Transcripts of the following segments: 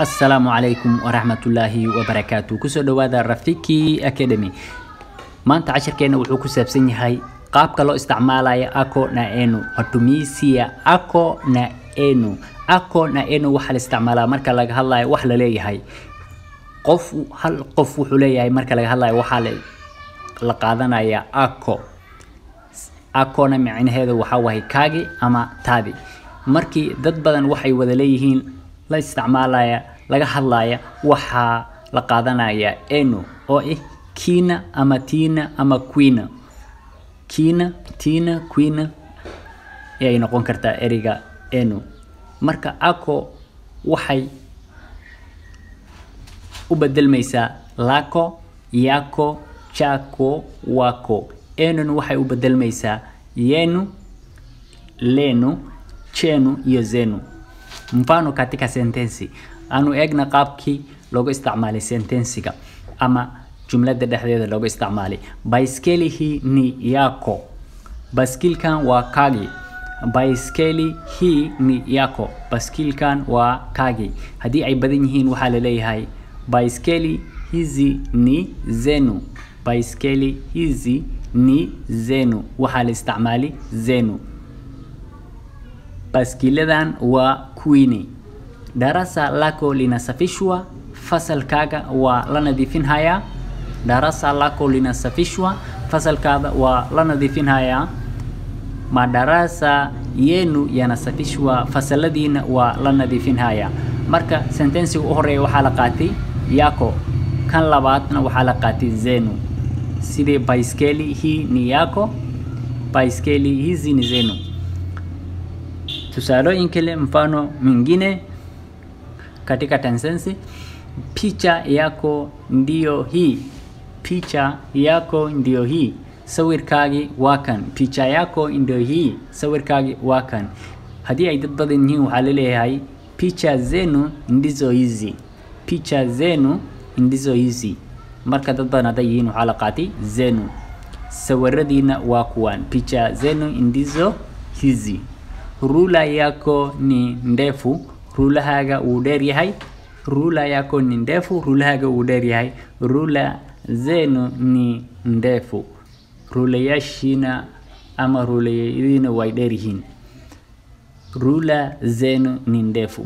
السلام عليكم ورحمة الله وبركاته. كسو دوادا رفيقي أكاديمي. ما أنت عشر كينا وحوكو سابسيني هاي قابك لو استعمالاي أكو نا إنو وتميسيا أكو نا إنو وحال استعمالا مركا لغا هالله وحل لي هاي هل قف وحلي هاي مركا لغا هالله وحال لقادنا يا أكو نا معين هذا وحاوهي كاغي أما تادي مركي داد بدن وحي ودليهين la isticmaalaya laga hadlaya waxa la qaadanaya eno oo kiina ama tiina ama queen tina queen ay noqon kartaa eriga eno marka ako waxay u bedelmaysaa lako yako chako wako eno waxay u bedelmaysaa yenu lenu chenu iyo zenu. Mfano katika sentensi anu egna qaabki logo isticmaali sentensiga ama jumlada dhexdeeda logo isticmaali baiskeli hii ni yako baskilkan waa kagi baiskeli hii ni yako baskilkan waa kagi hadii ay badan yihiin waxa la leeyahay baiskeli hizi ni zenu baiskeli hizi ni zenu waxa la isticmaali zenu baskiladan waa kuini darasa lako linasafishwa fasalkaga waa la nadiifinaya darasa lako linasafishwa fasalkaga waa la nadiifinaya madarasa yenu yanasafishwa fasaladiina waa la nadiifinaya marka sentensiga u horeeyo waxa la qaatay yako kan labaadna waxa la qaatay zenu sidee baiskeli hii ni yako baiskeli hizi ni zenu. Tusaalooyin kale mfano mwingine katika tensensi picha yako ndio hii picha yako ndio hii sawirkaagi waa kan picha yako ndio hii sawirkaagi waa kan hadii ay dad badan yihiin waxa la leeyahay picha zenu ndizo hizi picha zenu ndizo hizi marka dad badan haday yihiin waxa la qaatay zenu sawiradiina waa kuwan picha zenu ndizo hizi. Rula yako ni ndefu rulahaga uu dheer yahay rula yako ni ndefu rulahaga uu dheer yahay rula zenu ni ndefu rulayashina ama rulayadina way dheer yihiin rula zenu ni ndefu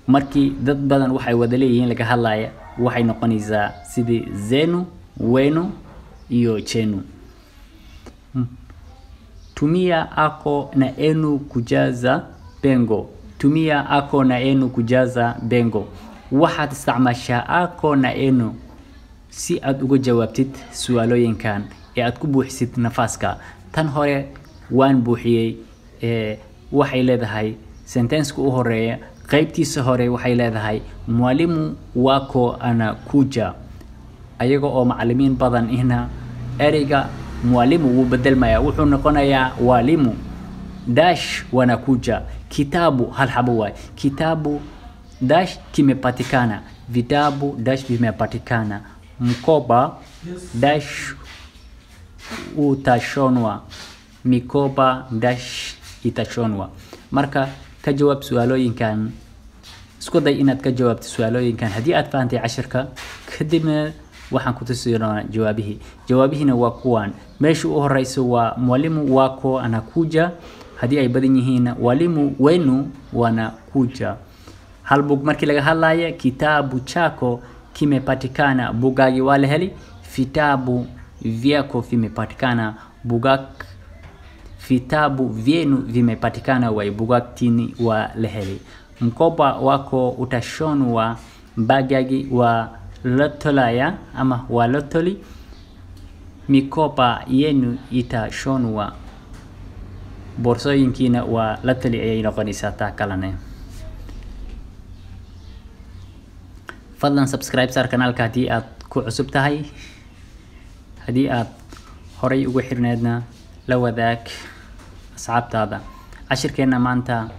markii dad badan waxay wada leeyihiin laga hadlaya waxay noqonaysaa sidii zenu wenu iyo chenu. Tumia ako na enu kujaza bengo tumia ako na enu kujaza bengo waxaad isticmaashaa ako na enu si aad uga jawaabtid su'aalooyinkan ee aad ku buuxisid nafaaska tan hore waan buuxiyay waxay leedahay sentence u horeeya qaybtiisa hore waxay leedahay mwalimu wako anakuja ayaga oo macallimiin badan ina eriga mwalimu wubadalmaya wuxuu noqonayaa walimu dash wanakuja kitabu hal habo way kitabu dash kimepatikana vitabu dash vimepatikana mkoba dash utashonwa mikoba dash itashonwa marka ka jawaab su'aalooyinkan isku day inaad ka jawaabto su'aalooyinkan hadii aad fahamtay casharka kadibna waxaan ku tusinaa jawaabihina waa kuwan meesha u horeyso waa mwalimu wako anakuja hadii ay badan yihiin walimu wenu wanakuja hal bug markii laga hadlaya kitabu chako kimepatikana bugagi waa la heli vitabu vyako vimepatikana bugak vitabu vyenu vimepatikana wa bugak tini wa la heli mkoba wako utashonwa bagagi wa lotolaya ama walotoli mikopa yenu itashonwa boorsooyinkiina waa lotoli ayay noqonaysaa taa kalane fadlan subscribe sar kanaalka hadii aad ku cusub tahay hadii aad horay ugu xirneedna la wadaag asxaabtaada cashirkeena maanta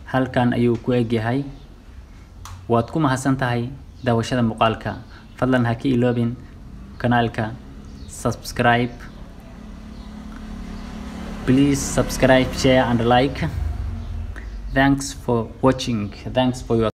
halkan ayuu ku egyahay waad ku mahadsan tahay daawashada muuqaalka fadlan ha ka iloobin kanaalka subscribe please subscribe share and like thanks for watching thanks for your